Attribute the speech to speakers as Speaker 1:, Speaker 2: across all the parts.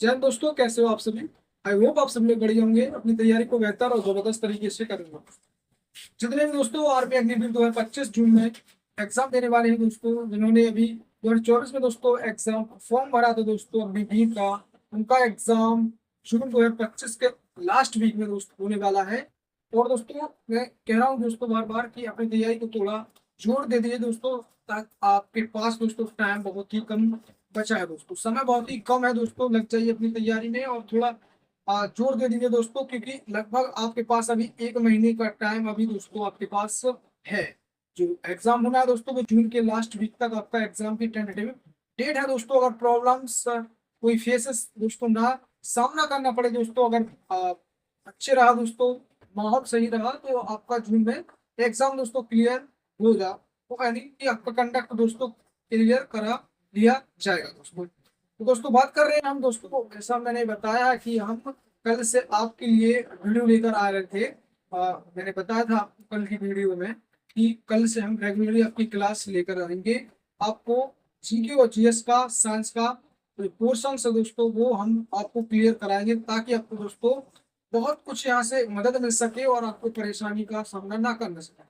Speaker 1: जय हिंद दोस्तों, कैसे हो आप सभी। आई होप आप सभी लोग बढ़िया होंगे, अपनी तैयारी को बेहतर और जबरदस्त तरीके से करेंगे। जितने भी दोस्तों आर्मी अग्निवीर 2025 जून में एग्जाम देने वाले हैं दोस्तों, जिन्होंने अभी 2024 में दोस्तों एग्जाम फॉर्म भरा था दोस्तों अग्निवीर का, उनका एग्जाम जून 2025 के लास्ट वीक में दोस्तों होने वाला है। और दोस्तों मैं कह रहा हूँ दोस्तों बार बार कि अपनी तैयारी को थोड़ा जोर दे दीजिए दोस्तों, ताकि आपके पास दोस्तों टाइम बहुत ही कम बचा है दोस्तों, समय बहुत ही कम है दोस्तों। लग जाइए अपनी तैयारी में और थोड़ा जोर दे दीजिए दोस्तों, क्योंकि लगभग आपके पास अभी एक महीने का टाइम अभी दोस्तों आपके पास है। जो एग्जाम होना है दोस्तों वो जून के लास्ट वीक तक आपका एग्जाम की टेंटेटिव डेट है दोस्तों। अगर प्रॉब्लम्स कोई फेसेस दोस्तों ना सामना करना पड़े दोस्तों, अगर अच्छे रहा दोस्तों, माहौल सही रहा, तो आपका जून में एग्जाम दोस्तों क्लियर हो जा, तो यानी कि आपका कंडक्ट दोस्तों क्लियर करा दिया जाएगा दोस्तों। तो दोस्तों बात कर रहे हैं हम दोस्तों, जैसा मैंने बताया कि हम कल से आपके लिए वीडियो लेकर आ रहे थे। मैंने बताया था आपको कल की वीडियो में कि कल से हम रेगुलरली आपकी क्लास लेकर आएंगे। आपको जीके और जीएस का, साइंस का पोर्शन है दोस्तों, वो हम आपको क्लियर कराएंगे, ताकि आपको दोस्तों बहुत कुछ यहाँ से मदद मिल सके और आपको परेशानी का सामना ना करना सके।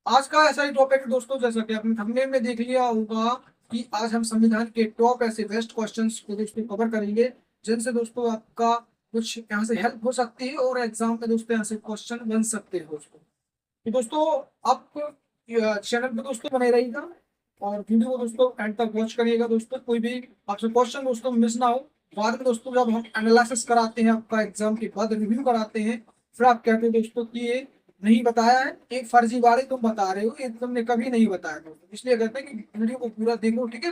Speaker 1: आज का ऐसा ही टॉपिक दोस्तों, जैसा कि आपने थंबनेल में देख लिया होगा कि आज हम संविधान के टॉप ऐसे बेस्ट क्वेश्चंस को दोस्तों कवर करेंगे, जिनसे दोस्तों आपका कुछ यहाँ से हेल्प हो सकती है और एग्जाम में दोस्तों यहाँ से क्वेश्चन बन सकते हैं दोस्तों। तो दोस्तों आप चैनल पे दोस्तों बने रहिएगा और वीडियो को दोस्तों एंड तक वॉच करिएगा दोस्तों। कोई भी आपसे क्वेश्चन दोस्तों मिस ना हो। बाद में दोस्तों जब हम एनालिसिस कराते हैं, आपका एग्जाम के बाद रिव्यू कराते हैं, फिर आप कहते हैं दोस्तों कि ये नहीं बताया है, एक फर्जीवाड़े तुम बता रहे हो, ये तुमने कभी नहीं बताया दोस्तों। इसलिए कहते हैं कि वीडियो को पूरा देखो, ठीक है।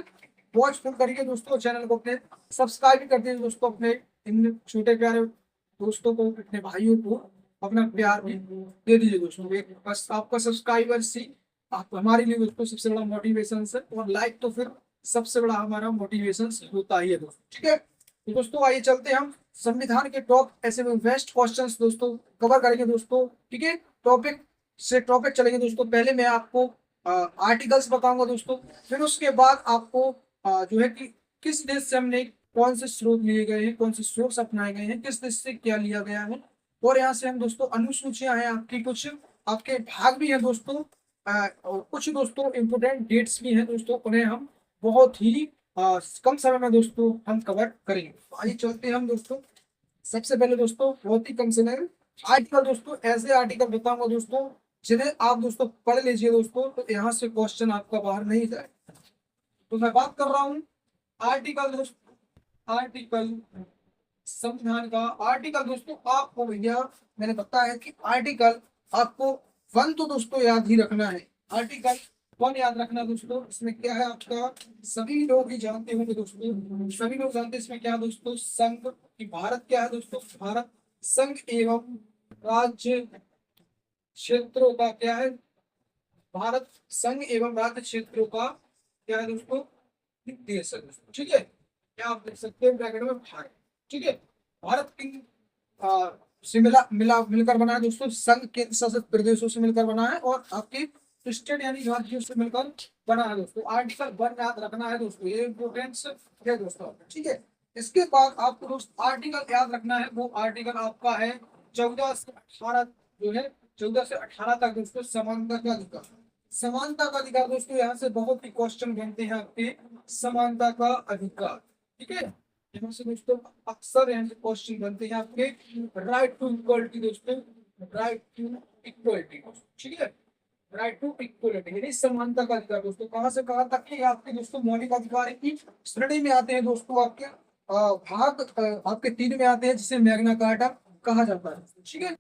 Speaker 1: वॉच फुल करिए दोस्तों, चैनल को अपने सब्सक्राइब भी कर दीजिए दोस्तों, अपने इन छोटे प्यारे दोस्तों को, अपने भाइयों को अपना प्यार भी दे दीजिए दोस्तों। एक बस आपका सब्सक्राइबर सी आप हमारे लिए दोस्तों सबसे बड़ा मोटिवेशन है, और लाइक तो फिर सबसे बड़ा हमारा मोटिवेशन होता ही है दोस्तों, ठीक है। तो दोस्तों आइए चलते हैं हम संविधान के टॉप ऐसे में बेस्ट क्वेश्चंस दोस्तों कवर करेंगे दोस्तों, ठीक है। टॉपिक से टॉपिक चलेंगे दोस्तों। पहले मैं आपको आर्टिकल्स बताऊंगा दोस्तों, फिर उसके बाद आपको जो है कि किस देश से हमने कौन से स्रोत लिए गए हैं, कौन से सोर्स अपनाए गए हैं, किस देश से क्या लिया गया है, और यहाँ से हम दोस्तों अनुसूचियां हैं आपकी, कुछ आपके भाग भी हैं दोस्तों, और कुछ दोस्तों इंपोर्टेंट डेट्स भी हैं दोस्तों, उन्हें हम बहुत ही कम समय में दोस्तों हम कवर करेंगे। तो आइए चलते हैं हम दोस्तों। सबसे पहले दोस्तों बहुत ही कम समय में आर्टिकल दोस्तों, ऐसे आर्टिकल बताऊंगा दोस्तों जिन्हें आप दोस्तों पढ़ लीजिए दोस्तों, तो यहाँ से क्वेश्चन आपका बाहर नहीं जाए। तो मैं बात कर रहा हूँ आर्टिकल दोस्तों, आर्टिकल संविधान का आर्टिकल दोस्तों आपको भैया मैंने बताया कि आर्टिकल आपको वन तो दोस्तों याद ही रखना है। आर्टिकल वन याद रखना दोस्तों, इसमें क्या है आपका, सभी लोग ही जानते होंगे दोस्तों, सभी लोग जानते हैं इसमें क्या है दोस्तों, संघ की भारत क्या है दोस्तों, भारत संघ एवं राज्य क्षेत्रों का क्या है, भारत संघ एवं राज्य क्षेत्रों का क्या है दोस्तों, देश है दोस्तों, ठीक है। क्या आप देख सकते हैं ब्रैकेट में भारत, ठीक है। भारत की से मिलकर बना है दोस्तों, संघ केंद्र शासित प्रदेशों से मिलकर बना है, और आपकी स्टेट यानी राज्यों से मिलकर बना है दोस्तों। आर्टिकल 1 याद रखना है दोस्तों, ये इंपोर्टेंस है दोस्तों, ठीक है। इसके बाद आपको दोस्तों आर्टिकल याद रखना है, वो आर्टिकल आपका है 14 से 18, जो है 14 से 18 तक दोस्तों, समानता का अधिकार। समानता का अधिकार दोस्तों, यहाँ से बहुत ही क्वेश्चन बनते हैं आपके, समानता का अधिकार, ठीक है। यहाँ से दोस्तों अक्सर यहाँ से क्वेश्चन बनते हैं आपके, राइट टू इक्वलिटी दोस्तों, राइट टू इक्वलिटी, ठीक है। राइट टू इक्वलिटी यानी समानता का अधिकार दोस्तों, कहाँ से कहाँ तक के आपके दोस्तों मौलिक अधिकार की श्रेणी में आते हैं दोस्तों, आपके भाग आपके 3 में आते हैं, जिसे मैग्ना कार्टा कहा जाता है, ठीक है।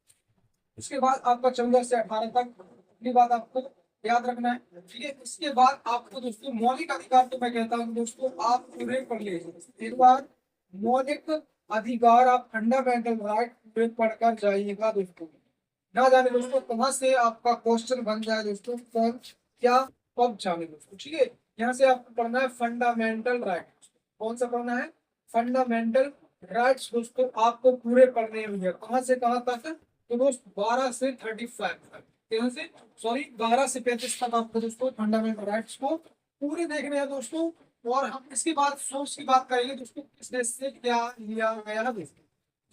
Speaker 1: उसके बाद आपका 14 से 18 तक की बात आपको याद रखना है, ठीक है। इसके बाद आपको दोस्तों मौलिक अधिकार, तो मैं कहता हूँ दोस्तों आप पूरे पढ़ लीजिए एक बार, मौलिक अधिकार आप फंडामेंटल राइट पढ़कर जाइएगा दोस्तों, ना जाने दोस्तों कहाँ से आपका क्वेश्चन बन जाए दोस्तों, कौन क्या कब जाने दोस्तों, ठीक है। यहाँ से आपको पढ़ना है फंडामेंटल राइट, कौन सा पढ़ना है, फंडामेंटल राइट्स दोस्तों आपको पूरे पढ़ने हैं, कहाँ से कहाँ तक, तो दोस्त 12 से 35 तक, यहाँ से सॉरी 12 से 35 तक आपको दोस्तों फंडामेंटल राइट्स को पूरे देखने हैं दोस्तों। और हम इसके बाद सोर्स की बात करेंगे दोस्तों, किस देश से क्या लिया गया है दोस्तों।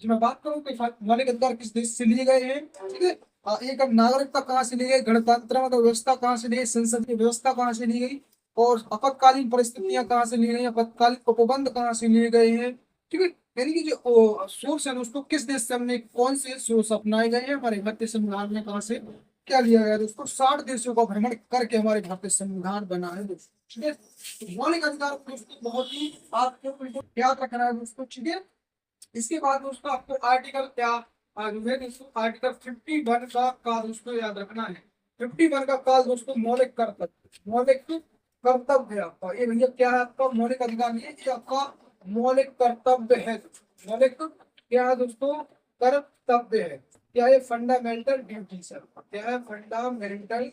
Speaker 1: जी मैं बात करूँ कि मौलिक अधिकार किस देश से लिए गए हैं, ठीक है। एक अब नागरिकता कहाँ से ली गई, गणतंत्र मतलब व्यवस्था कहाँ से ली गई, संसदीय व्यवस्था कहाँ से ली गई, और आपातकालीन परिस्थितियां कहाँ से ली गई, आपातकालीन उपबंध कहाँ से लिए गए हैं, ठीक है। यानी कि जो सोर्स है दोस्तों, किस देश से हमने कौन से सोर्स अपनाए गए हैं, हमारे भारतीय संविधान में कहाँ से क्या लिया गया है दोस्तों। 60 देशों का भ्रमण करके हमारे भारतीय संविधान बना है दोस्तों, ठीक है। तो मौलिक अधिकार दोस्तों बहुत ही आपको याद रखना है दोस्तों, ठीक है। इसके बाद दोस्तों आपको आर्टिकल क्या जो है दोस्तों, आर्टिकल 51 का दोस्तों याद रखना है। 51 का काल दोस्तों मौलिक कर्तव्य, मौलिक कर्तव्य है आपका। ये भैया क्या है आपका मौलिक अधिकार नहीं है, ये आपका मौलिक कर्तव्य है। मौलिक क्या है दोस्तों, कर्तव्य है। क्या है, फंडामेंटल ड्यूटी सर, क्या है फंडामेंटल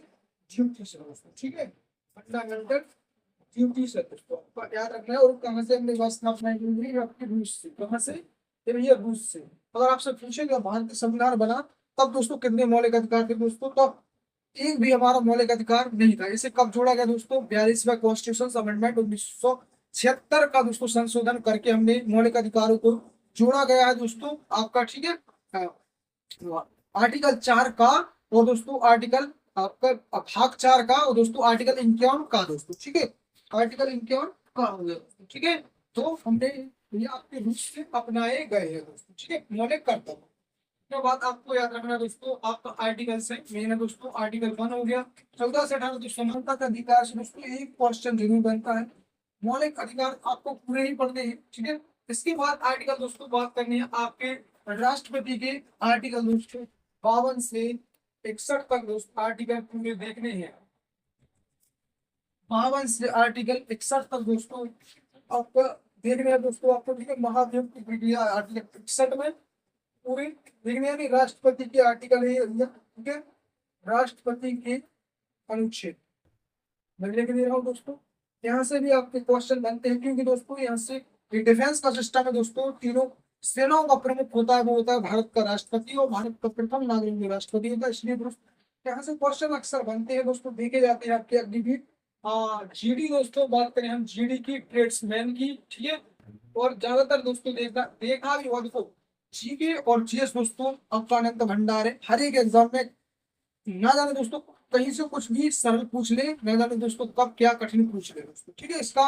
Speaker 1: ड्यूटी सर दोस्तों, ठीक है। फंडामेंटल ड्यूटी सर दोस्तों आपका याद रखना है। और कहाँ से हमने व्यवस्था अपनाई गई, आपकी रूस से। कहाँ से, ये भैया रूस से। अगर आपसे पूछेगा भारतीय संविधान बना तब दोस्तों कितने मौलिक अधिकार थे दोस्तों, तब एक भी हमारा मौलिक अधिकार नहीं था। इसे कब जोड़ा गया दोस्तों, 42वां कॉन्स्टिट्यूशन अमेंडमेंट 1976 का दोस्तों संशोधन करके हमने मौलिक अधिकारों को जोड़ा गया है दोस्तों आपका, ठीक है। आर्टिकल 4 का, और दोस्तों आर्टिकल आपका भाग 4 का, और दोस्तों आर्टिकल 51 का दोस्तों, ठीक है। आर्टिकल 51 का हो गया दोस्तों, ठीक है। तो हमने ये आपके रूप से अपनाए गए हैं दोस्तों, ठीक है, मौलिक कर्तव्य। तो बात आपको याद रखना दोस्तों, आपका आर्टिकल से मेन है दोस्तों, आर्टिकल 1 हो गया। 14 से 18 दोस्तों समानता का अधिकार से दोस्तों एक क्वेश्चन जरूर बनता है। मौलिक अधिकार आपको पूरे ही पढ़ने हैं, ठीक है। इसके बाद आर्टिकल दोस्तों बात करनी है आपके राष्ट्रपति के। आर्टिकल दोस्तों 52 से 61 तक दोस्तों आर्टिकल पूरे देखने हैं। 52 से आर्टिकल 61 तक दोस्तों आपका देखने हैं दोस्तों आपको, ठीक है। महाभियोग की प्रक्रिया आर्टिकल 61 में पूरी देखने हैं। राष्ट्रपति के आर्टिकल है, ठीक है। राष्ट्रपति के अनुच्छेद मैं लिख दे रहा हूँ दोस्तों। यहाँ से भी आपके क्वेश्चन बनते हैं, क्योंकि दोस्तों यहाँ से डिफेंस का सिस्टम है दोस्तों, तीनों सेनाओं का प्रमुख होता है, वो होता है भारत का राष्ट्रपति, और भारत का प्रथम नागरिक राष्ट्रपति होता है। इसलिए दोस्तों यहाँ से क्वेश्चन अक्सर बनते हैं दोस्तों, देखे जाते हैं आपके अभी भी। जीडी दोस्तों बात करें हम जीडी की, ट्रेड्समैन की, ठीक है। और ज्यादातर दोस्तों देखा देखा भी होगा दोस्तों, जीके और जीएस दोस्तों आपका अनंत भंडार है। हर एक एग्जाम में ना जाने दोस्तों कहीं से कुछ भी सरल पूछ ले, ना जाने दोस्तों कब क्या कठिन पूछ ले दोस्तों, ठीक है। इसका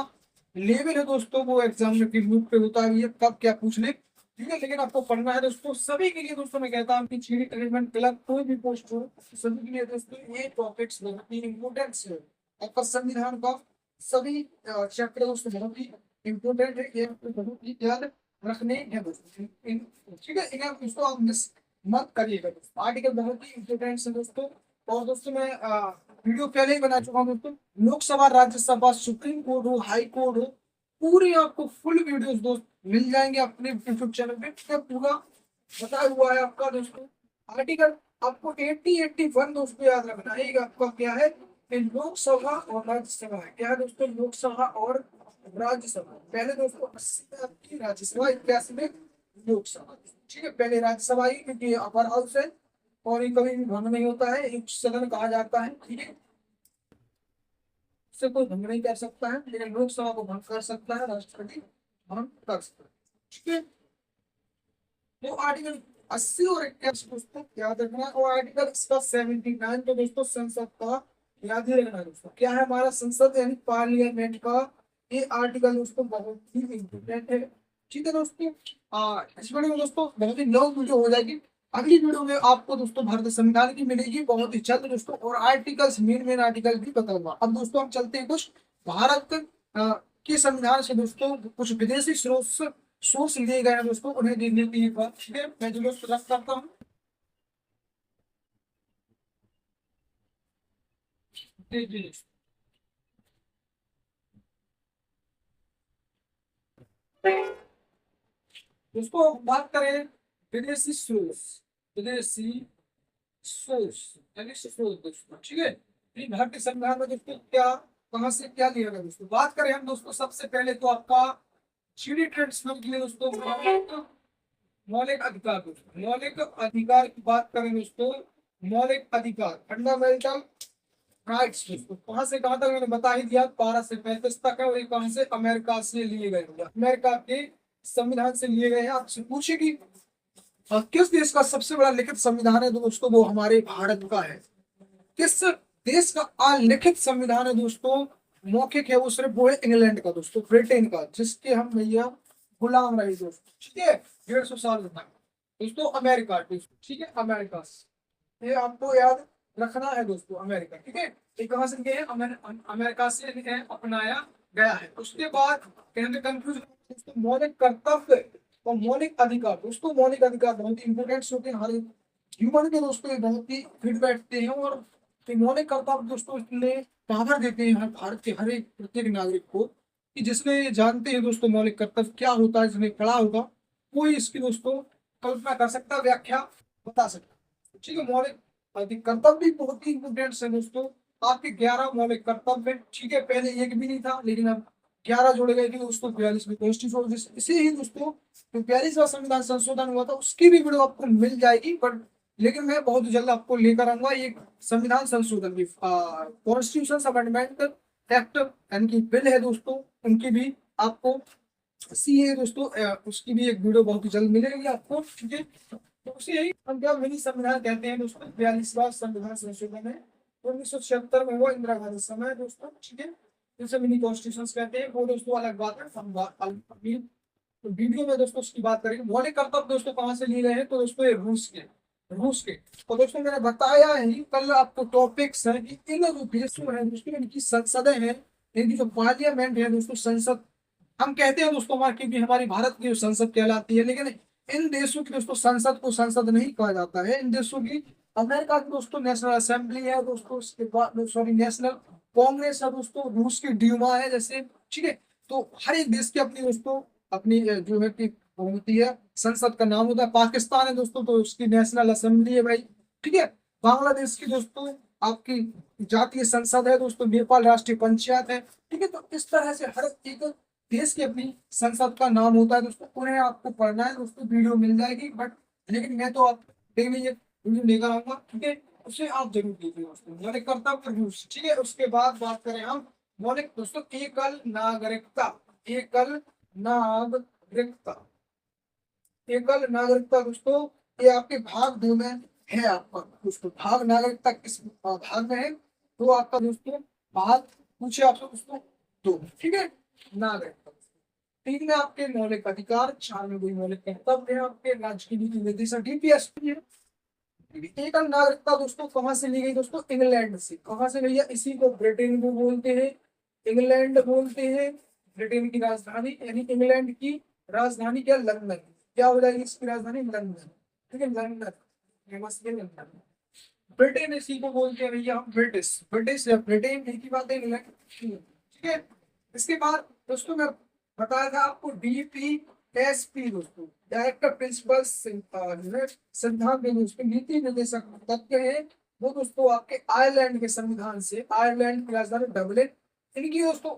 Speaker 1: लेवल है दोस्तों, वो एग्जाम में किस रूप पे होता है, ये कब क्या पूछ ले, ठीक है। लेकिन आपको पढ़ना है दोस्तों सभी के लिए दोस्तों। मैं कहता हूँ कि जीडी ट्रीटमेंट क्लब कोई भी पोस्ट हो, सभी के लिए दोस्तों ये टॉपिक्स बहुत ही इम्पोर्टेंट है। आपका संविधान का सभी चैप्टर दोस्तों बहुत ही इम्पोर्टेंट है, ये आपको बहुत ही याद रखने हैं दोस्तों, ठीक है। इन्हें दोस्तों आप मिस मत करिएगा दोस्तों, आर्टिकल बहुत ही इम्पोर्टेंट है दोस्तों। और दोस्तों मैं वीडियो पहले ही बना चुका हूँ दोस्तों, लोकसभा राज्यसभा सुप्रीम कोर्ट हो हाई कोर्ट हो, पूरी आपको फुल वीडियोस दोस्त मिल जाएंगे अपने यूट्यूब चैनल पे, ठीक है। पूरा बताया हुआ है आपका दोस्तों। आर्टिकल आपको 81 दोस्तों याद रखना है, ये आपका क्या है, ये लोकसभा और राज्यसभा है। क्या है दोस्तों, लोकसभा और राज्यसभा। पहले दोस्तों 80 में आपकी राज्यसभा, 81 में लोकसभा, ठीक है। पहले राज्यसभा ही, क्योंकि अपर हाउस है और ये कभी भी भंग नहीं होता है, एक सदन कहा जाता है, ठीक है। इससे कोई भंग नहीं कर सकता है, लेकिन लोकसभा को भंग कर सकता है, राष्ट्रपति भंग कर सकता है, ठीक है। तो आर्टिकल 80 और 81 दोस्तों याद रखना। और आर्टिकल इसका 79 तो दोस्तों संसद का याद ही रखना दोस्तों। क्या है हमारा संसद यानी पार्लियामेंट का, ये आर्टिकल दोस्तों बहुत ही इम्पोर्टेंट है, ठीक है दोस्तों। इस वीडियो में दोस्तों बहुत ही लॉन्ग वीडियो हो जाएगी। अगली वीडियो में आपको दोस्तों भारतीय संविधान की मिलेगी बहुत ही जल्द दोस्तों, और आर्टिकल्स मेन आर्टिकल भी बताऊंगा। अब दोस्तों हम चलते हैं कुछ भारत के संविधान से दोस्तों कुछ विदेशी सोर्स लिए गए हैं दोस्तों, उन्हें देखने की बात, ठीक है। मैं जो दोस्तों रख करता हूँ, दोस्तों बात करें विदेशी सोर्स, विदेशी सोर्स यानी स्रोत दोस्तों, ठीक है। ये भारतीय संविधान में दोस्तों क्या कहाँ से क्या लिया गया दोस्तों। बात करें हम दोस्तों सबसे पहले तो आपका जीडी ट्रेड्समैन के लिए दोस्तों मौलिक अधिकार दोस्तों, मौलिक अधिकार की बात करें दोस्तों, मौलिक अधिकार फंडामेंटल राइट्स दोस्तों, कहाँ से कहाँ तक मैंने बता ही दिया, 12 से 35 तक है, और ये कहाँ से, अमेरिका से लिए गए हैं, अमेरिका के संविधान से लिए गए हैं। आपसे पूछे कि किस देश का सबसे बड़ा लिखित संविधान है दोस्तों, वो हमारे भारत का है। किस देश का अलिखित संविधान है दोस्तों, मौखिक है वो, सिर्फ वो है इंग्लैंड का दोस्तों, ब्रिटेन का, जिसके हम भैया गुलाम रहे दोस्तों, ठीक है, 150 साल तक दोस्तों। अमेरिका दोस्तों, ठीक है, अमेरिका, ये आपको याद रखना है दोस्तों, अमेरिका, ठीक है। ये कहाँ से गए हैं, अमेरिका से इन्हें अपनाया गया है। उसके बाद कहने कंफ्यूज दोस्तों, मौलिक कर्तव्य और मौलिक अधिकार दोस्तों, मौलिक अधिकार बहुत इंपोर्टेंट होते हैं हर ह्यूमन के दोस्तों, ये बहुत ही फिट बैठते हैं, और ये मौलिक कर्तव्य दोस्तों इसलिए पावर देते हैं हर भारत के हर एक प्रत्येक नागरिक को, कि जिसने जानते हैं दोस्तों मौलिक कर्तव्य क्या होता है, जिसने पढ़ा होगा कोई इसकी दोस्तों कल्पना कर सकता, व्याख्या बता सकता, ठीक है। मौलिक कर्तव्य भी बहुत ही इंपोर्टेंट है दोस्तों, आपके 11 मौलिक कर्तव्य, ठीक है, पहले एक भी नहीं था, लेकिन अब 11 जोड़े गए थे दोस्तों 42 में कॉन्स्टिट्यूशन। इसे ही दोस्तों जो 42वां संविधान संशोधन हुआ था उसकी भी वीडियो आपको मिल जाएगी, बट लेकिन मैं बहुत जल्द आपको लेकर आऊंगा ये संविधान संशोधन की, कॉन्स्टिट्यूशन अमेंडमेंट एक्ट यानी कि बिल है दोस्तों, उनकी भी आपको सी है दोस्तों, उसकी भी एक वीडियो बहुत ही जल्द मिलेगी आपको, ठीक है। तो उसे यही हम क्या मिनी संविधान कहते हैं दोस्तों, 42वां संविधान संशोधन है 1976 में, वो इंदिरा गांधी समय है दोस्तों, ठीक है। जिसे मिनी कॉन्स्टिट्यूशन कहते हैं, वो दोस्तों अलग बात है, हम अभी वीडियो में दोस्तों उसकी बात करेंगे। मौलिक कर्तव्य दोस्तों कहाँ से लिए गए हैं, तो दोस्तों ये रूस के। तो दोस्तों मैंने बताया है कल आपको टॉपिक्स है कि इन जो देशों है दोस्तों, इनकी संसदें हैं, इनकी जो पार्लियामेंट है दोस्तों, संसद हम कहते हैं दोस्तों हमारे, क्योंकि हमारी भारत की जो संसद कहलाती है, लेकिन इन देशों की दोस्तों संसद को संसद नहीं कहा जाता है, इन देशों की, अमेरिका की दोस्तों नेशनल असेंबली है दोस्तों, उसके बाद सॉरी नेशनल कांग्रेस है दोस्तों, रूस की ड्यूमा है जैसे, ठीक है। तो हर एक देश की अपनी दोस्तों अपनी जो है कि वो होती है, संसद का नाम होता है। पाकिस्तान है दोस्तों तो उसकी नेशनल असेंबली है भाई, ठीक है। बांग्लादेश की दोस्तों आपकी जातीय संसद है दोस्तों, नेपाल राष्ट्रीय पंचायत है, ठीक है। तो इस तरह से हर एक देश की अपनी संसद का नाम होता है दोस्तों, उन्हें आपको पढ़ना है दोस्तों, वीडियो मिल जाएगी, बट लेकिन मैं तो आप डेली ये वीडियो लेकर आऊंगा, ठीक है। उसे आप जरूर कीजिए दोस्तों, मौलिक कर्तव्य रूल्स, ठीक है। उसके बाद बात करें हम मौलिक दोस्तों एकल नागरिकता, एकल नागरिकता, एकल नागरिकता दोस्तों, ये आपके भाग 2 में है आपका दोस्तों, भाग नागरिकता किस भाग में है, तो आपका दोस्तों भाग पूछे आपसे दोस्तों 2, ठीक है। नागरिकता 3 में आपके मौलिक अधिकार, 4 में कोई मौलिक कर्तव्य है आपके, राज्य की नीति निर्देशक डीपीएस है। एकल नागरिकता दोस्तों कहाँ से ली गई दोस्तों, इंग्लैंड से। कहाँ से लिया, इसी को ब्रिटेन को बोलते हैं, इंग्लैंड बोलते हैं, ब्रिटेन की राजधानी, यानी इंग्लैंड की राजधानी क्या, लंदन, क्या हो जाएगी इसकी राजधानी, लंदन, ठीक है, लंदन, फेमस है लंदन। ब्रिटेन इसी को बोलते हैं भैया हम, ब्रिटिश, ब्रिटिश या ब्रिटेन एक ही बात है, इंग्लैंड, ठीक है। इसके बाद दोस्तों मैं बताया था आपको डीपीएसपी दोस्तों, डायरेक्टर प्रिंसिपल सिद्धांत दोस्तों, नीति निर्देशक तत्व है वो दोस्तों आपके आयरलैंड के संविधान से, आयरलैंड की राजधानी डबलिन। इनकी दोस्तों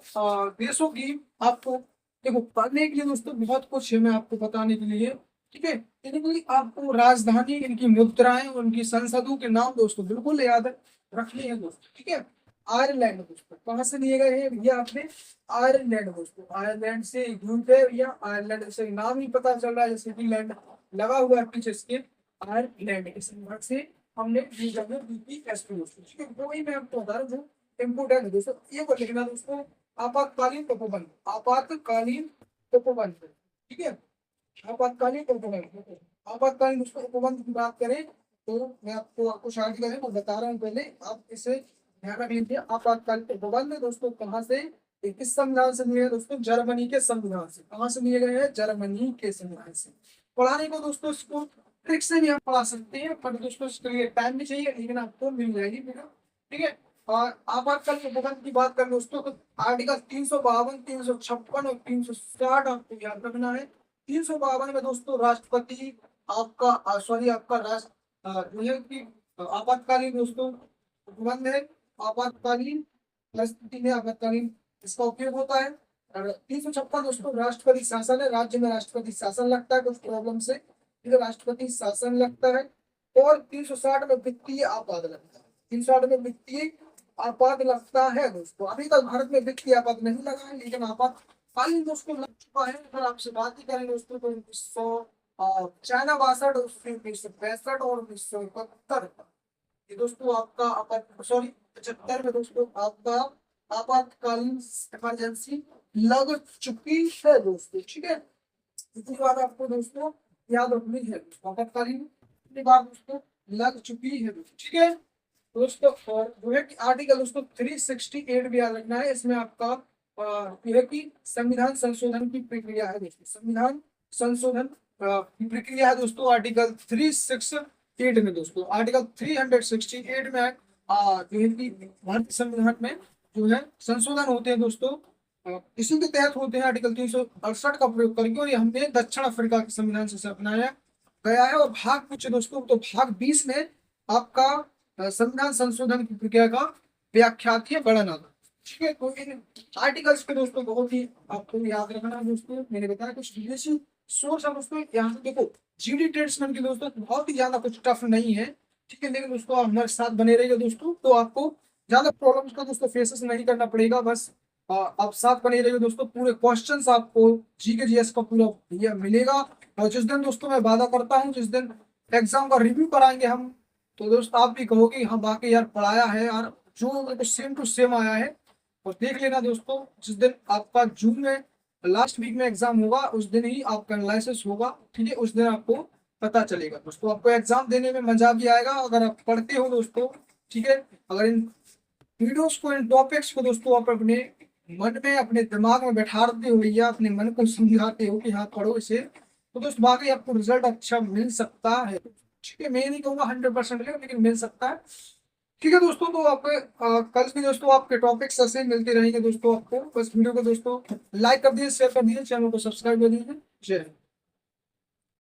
Speaker 1: देशों की आपको देखो पढ़ने के लिए दोस्तों बहुत कुछ है, मैं आपको बताने के लिए, ठीक है। इनकी आपको राजधानी, इनकी मुद्राएं, उनकी संसदों के नाम दोस्तों बिल्कुल याद रखने हैं दोस्तों, ठीक है। आयरलैंड दोस्तों कहाँ से लिए गए हैं भैया आपने, आयरलैंड दोस्तों, आयरलैंड से ग्रुप है भैया, आयरलैंड से नाम ही पता चल रहा है जैसे कि लैंड लगा हुआ है पीछे इसके, आयरलैंड के संदर्भ से हमने बीपीएसपी दोस्तों, ठीक है। वही मैं आपको बता रहा हूँ जो इम्पोर्टेंट है दोस्तों, ये को लिखना दोस्तों, आपातकालीन उपबंध, आपातकालीन उपबंध, ठीक है, आपातकालीन उपबंध, आपातकालीन दोस्तों उपबंध की बात करें तो मैं आपको शादी करें तो बता रहा हूँ, पहले आप इसे ध्यान रख लीजिए। आपातकालीन उपबंध दोस्तों कहाँ से, किस संविधान से लिए गए दोस्तों, जर्मनी के संविधान से। कहाँ से लिए गए हैं, जर्मनी के संविधान से। पढ़ाने को दोस्तों इसको ट्रिक से भी हम पढ़ा सकते हैं, पर दोस्तों इसके लिए टाइम भी चाहिए, लेकिन आपको मिल जाएगी वीडियो, ठीक है। और आपातकालीन उपबंध की बात करें दोस्तों तो आर्टिकल 352, 356 और 360 आपको याद रखना है। 352 में दोस्तों राष्ट्रपति आपका सॉरी आपका राष्ट्र आपातकालीन दोस्तों उपबंध है, आपातकालीन परिस्थिति में आपातकालीन इसका उपयोग होता है। 356 दोस्तों राष्ट्रपति शासन है, राज्य में राष्ट्रपति शासन लगता है कुछ प्रॉब्लम से, राष्ट्रपति शासन लगता है। और 360 में वित्तीय आपात लगता है, 360 में वित्तीय आपात लगता है दोस्तों। अभी तक भारत में व्यक्ति आपात नहीं लगा है, लेकिन आपातकालीन दोस्तों लग चुका है। अगर आपसे बात ही करें दोस्तों तो 1962, 1965 और 1971, ये दोस्तों आपका आपात, सॉरी 75 में दोस्तों आपका आपातकालीन इमरजेंसी लग चुकी है दोस्तों। ठीक है, इतनी बात आपको दोस्तों याद रखनी है। आपातकालीन इतनी बार दोस्तों लग चुकी है दोस्तों। ठीक है दोस्तों, और जो है कि आर्टिकल दोस्तों 368 भी याद रखना है। इसमें आपका जो है कि संविधान संशोधन की प्रक्रिया है दोस्तों। संविधान संशोधन की प्रक्रिया है दोस्तों आर्टिकल 368 में दोस्तों। आर्टिकल 368 में जो है कि भारतीय संविधान में जो है संशोधन होते हैं दोस्तों। इसी के तहत होते हैं आर्टिकल 368 का प्रयोग करके, और ये हमने दक्षिण अफ्रीका के संविधान से अपनाया गया है। और भाग पूछे दोस्तों तो भाग 20 में आपका संविधान संशोधन की प्रक्रिया का व्याख्यातीय वर्णन आता है। ठीक है, तो इन आर्टिकल्स पे दोस्तों बहुत ही आपको याद रखना है दोस्तों। मैंने बताया कुछ विदेशी सोर्स है दोस्तों। यहाँ पे देखो जीडी ट्रेड्समैन की दोस्तों बहुत ही ज्यादा कुछ टफ नहीं है। ठीक है, लेकिन दोस्तों आप हमारे साथ बने रहिए दोस्तों, तो आपको ज्यादा प्रॉब्लम्स का दोस्तों फेसेस नहीं करना पड़ेगा। बस आप साथ बने रहिए दोस्तों। पूरे क्वेश्चंस आपको जीके जीएस का पूरा ये मिलेगा। और जिस दिन दोस्तों मैं वादा करता हूँ, जिस दिन एग्जाम का रिव्यू कराएंगे हम, तो दोस्तों आप भी कहोगे हाँ बाकी यार पढ़ाया है यार, जो मेरे को सेम टू सेम आया है। और देख लेना दोस्तों, जिस दिन आपका जून में लास्ट वीक में एग्जाम होगा, उस दिन ही आपका एनालिसिस होगा। ठीक है, उस दिन आपको पता चलेगा दोस्तों। आपको एग्जाम देने में मजा भी आएगा अगर आप पढ़ते हो दोस्तों। ठीक है, अगर इन वीडियोस को, इन टॉपिक्स को दोस्तों आप अपने मन में, अपने दिमाग में बैठाते हो या अपने मन को समझाते हो कि हाँ पढ़ो इसे, तो दोस्तों वाकई आपको रिजल्ट अच्छा मिल सकता है। ठीक है, मैं नहीं कहूँगा 100% लेकिन मिल सकता है। ठीक है दोस्तों, तो आपके कल भी दोस्तों आपके टॉपिक्स ऐसे मिलते रहेंगे दोस्तों आपको। बस वीडियो को दोस्तों लाइक कर दीजिए, शेयर कर दीजिए, चैनल को सब्सक्राइब कर दीजिए। जय हिंद।